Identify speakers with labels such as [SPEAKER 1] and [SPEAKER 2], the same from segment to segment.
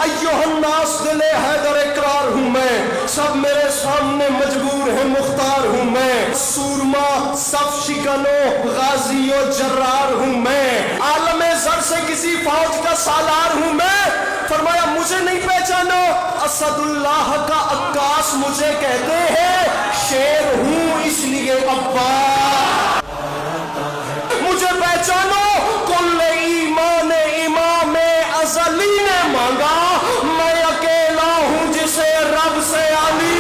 [SPEAKER 1] ایھا الناس دل حیدر اقرار ہوں میں، سب میرے سامنے مجبور ہے مختار ہوں میں، سورما صف شکنو غازی و جرار ہوں میں، عالم زر سے کسی فوج کا سالار ہوں میں۔ فرمایا مجھے نہیں پہچانو، اسد اللہ کا عکاس مجھے کہتے ہیں، شیر ہوں اس لیے عباس۔ مجھے پہچانو، کل ایمان امام ازلی نے مانگا، میں اکیلا ہوں جسے رب سے علی۔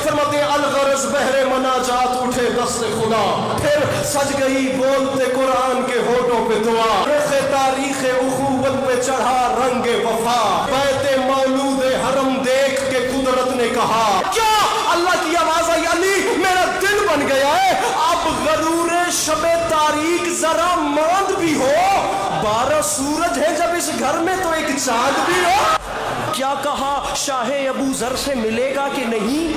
[SPEAKER 1] فرماتے الغرض بحر مناجات اٹھے دست خدا، پھر سج گئی بولتے قرآن کے ہونٹوں پہ دعا، رخ تاریخ اخوت پہ چڑھا رنگ وفا، بیت مولود حرم دیکھ کے قدرت نے کہا، کیا اللہ کی آواز آئی، علی میرا دل بن گیا ہے، اب غرور شب تاریخ ذرا ماند بھی ہو، 12 سورج ہے جب اس گھر میں تو ایک چاند بھی ہو۔ کیا کہا شاہ ابو ذر سے ملے گا کہ نہیں،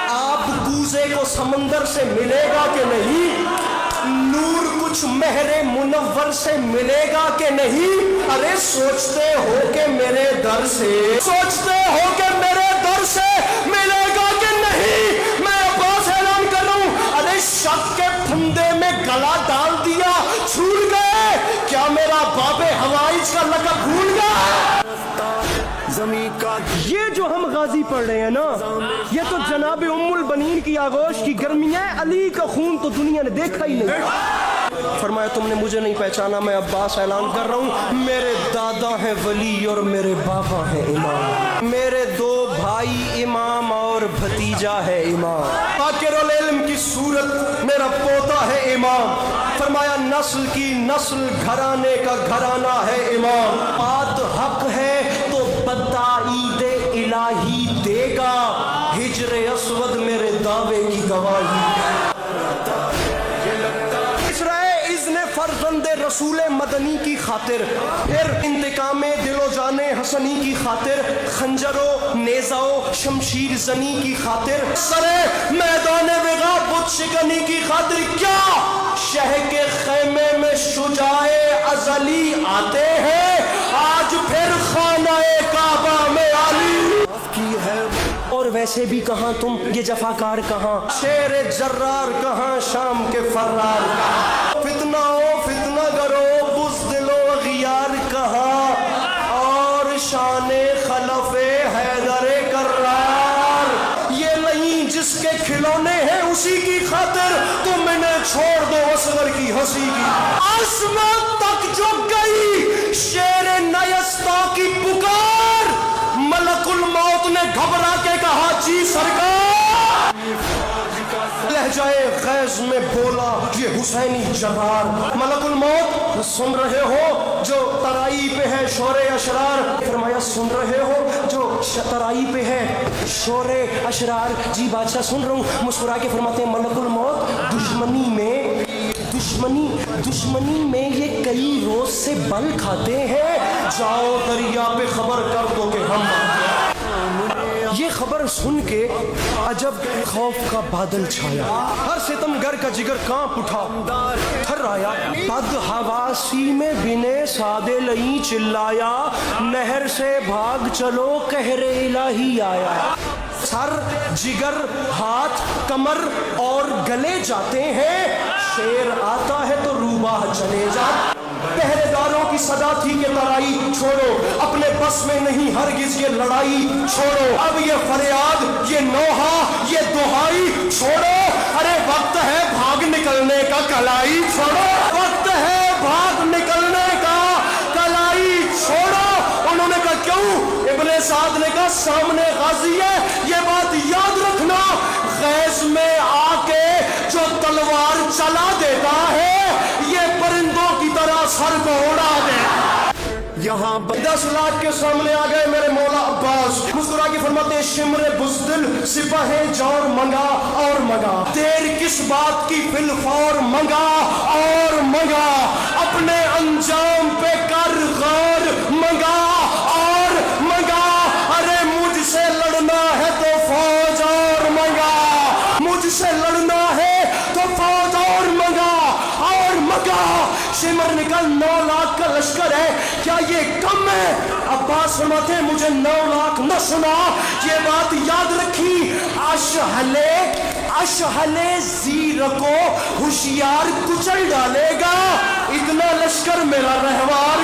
[SPEAKER 1] آپ کوزے کو سمندر سے ملے گا کہ نہیں، نور کچھ مہر منور سے ملے گا کہ نہیں، ارے سوچتے ہو کہ میرے در سے، سوچتے ہو کہ میرے در سے ملے گا کہ نہیں، میں عباس اعلان کر رہا ہوں، ارے شک کے پھندے میں گلا ڈال دیا، چھوٹ گئے کیا میرا باب حوائج کا لقب بھول گیا۔ یہ جو ہم غازی پڑھ رہے ہیں نا، یہ تو جناب ام البنین کی آغوش کی گرمی ہے، علی کا خون تو دنیا نے دیکھا ہی نہیں۔ فرمایا تم نے مجھے نہیں پہچانا، میں عباس اعلان کر رہا ہوں، میرے دادا ہیں ولی اور میرے بابا ہیں امام، میرے 2 بھائی امام اور بھتیجا ہے امام، باقر العلم کی صورت میرا پوتا ہے امام۔ فرمایا نسل کی نسل گھرانے کا گھرانہ ہے امام، بات حق ہے تو بدعید الہی دے گا، ہجر اسود میرے دعوے کی گواہی۔ فرزند رسول مدنی کی خاطر، پھر انتقام دل و جان حسنی کی خاطر، خنجر و نیزہ و شمشیر زنی کی خاطر، سرے میدان وغا بت شکنی کی خاطر، کیا شہ کے خیمے میں شجاع ازلی آتے ہیں، آج پھر خانہ کعبہ میں علی کی ہے۔ اور ویسے بھی کہاں تم یہ جفاکار کہاں، شیر جرار کہاں، شام کے فرار کہاں، فتنہ و فتنہ گرو بزدل و غیار کہاں، اور شان خلف حیدر کرار، یہ نہیں جس کے کھلونے ہیں اسی کی خاطر، تم انہیں چھوڑ دو اصغر کی ہنسی کی۔ عصمت تک جو گئی شیر نیستا کی پکار، ملک الموت نے گھبرا کے کہا جی سرکار، لہجائے غیظ میں بولا یہ حسینی جبار، ملک الموت سن رہے ہو جو ترائی پہ ہے شور اشرار، فرمایا سن رہے ہو جو ترائی پہ ہے شور اشرار، جی بادشاہ سن رہا ہوں، مسکرا کے فرماتے ہیں ملک الموت دشمنی میں یہ کئی روز سے بل کھاتے ہیں، جاؤ دریا پہ خبر کر دو کہ ہم یہ خبر سن کے عجب خوف کا بادل چھایا، ہر ستمگر کا جگر کانپ اٹھا تھر آیا، بد حواسی میں بنے سادے لئی چلایا، نہر سے بھاگ چلو قہر الہی آیا، سر جگر ہاتھ کمر اور گلے جاتے ہیں، شیر آتا ہے تو روباہ چلے جاتے، پہرے داروں کی صدا تھی کہ ترائی چھوڑو، اپنے بس میں نہیں ہرگز یہ لڑائی چھوڑو، اب یہ فریاد یہ نوحہ یہ دہائی چھوڑو، ارے وقت ہے بھاگ نکلنے کا کلائی چھوڑو، وقت ہے بھاگ نکلنے کا کلائی چھوڑو۔ انہوں نے کہا کیوں؟ ابن سعد نے کہا سامنے غازی ہے، یہ بات یاد رکھنا، غیظ میں آ کے جو تلوار چلا دیتا ہے یہ پرندوں کی طرح سر کو اڑا دے۔ یہاں 10 لاکھ کے سامنے آ گئے میرے مولا عباس، مسکرا کے فرماتے ہیں شمر بزدل سپاہ جور منگا اور منگا، دیر کس بات کی فی الفور منگا اور منگا، اپنے انجام پہ کر غور منگا اور منگا، ارے مجھ سے لڑنا ہے تو فوج اور منگا، مجھ سے لڑنا ہے تو فوج اور منگا اور منگا۔ شمر نے کہا 9 لاکھ کا لشکر ہے، کیا یہ کم ہے؟ عباس فرماتے ہیں مجھے 9 لاکھ نہ سنا، یہ بات یاد رکھی، اشہلے زیر کو ہوشیار کچل ڈالے گا، اتنا لشکر میرا رہوار